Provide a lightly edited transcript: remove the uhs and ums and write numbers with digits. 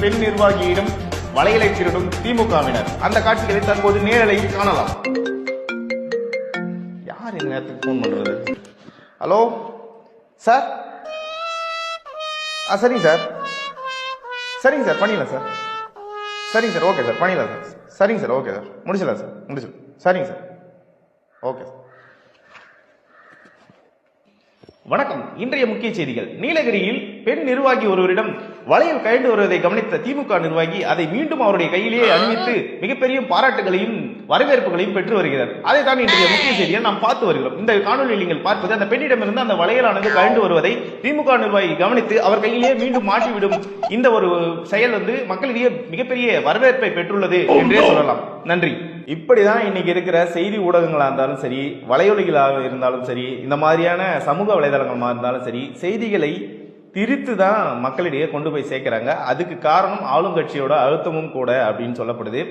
பெண் நிர்வாகியிடம் வளையலை திருடும் திமுகவினர். அந்த காட்சிகளை தற்போது நேரலையில் காணலாம். யார் இந்த நேரத்துக்கு போன் பண்றது? Hello sir. சரிங்க சார், சரிங்க சார், பண்ணிடலாம் சார். சரிங்க சார், ஓகே சார், பண்ணிடலாம் சார். சரிங்க சார், ஓகே சார், முடிச்சிடலாம் சார், முடிச்சிடலாம். சரிங்க சார், ஓகே சார். வணக்கம். இன்றைய முக்கிய செய்திகள். நீலகிரியில் பெண் நிர்வாகி ஒருவரிடம் வளையல் கழண்டு வருவதை கவனித்த திமுக நிர்வாகி அதை மீண்டும் அவருடைய கையிலேயே அணிவித்து மிகப்பெரிய பாராட்டுகளையும் வரவேற்புகளையும் பெற்று வருகிறார். அதை தான் இன்றைய முக்கிய செய்தியை நாம் பார்த்து வருகிறோம். இந்த காணொலியில் நீங்கள் பார்ப்பது அந்த பெண்ணிடமிருந்து அந்த வளையலானது கழண்டு வருவதை திமுக நிர்வாகி கவனித்து அவர் கையிலேயே மீண்டும் மாட்டிவிடும் இந்த ஒரு செயல் மக்களிடையே மிகப்பெரிய வரவேற்பை பெற்றுள்ளது என்றே சொல்லலாம். நன்றி. இப்படிதான் இன்னைக்கு இருக்கிற செய்தி ஊடகங்களா இருந்தாலும் சரி, வலையொலிகளாக இருந்தாலும் சரி, இந்த மாதிரியான சமூக வலைதளங்களா இருந்தாலும் சரி, செய்திகளை திரித்து தான் மக்களிடையே கொண்டு போய் சேர்க்கிறாங்க. அதுக்கு காரணம் ஆளுங்கட்சியோட அழுத்தமும் கூட அப்படின்னு சொல்லப்படுது.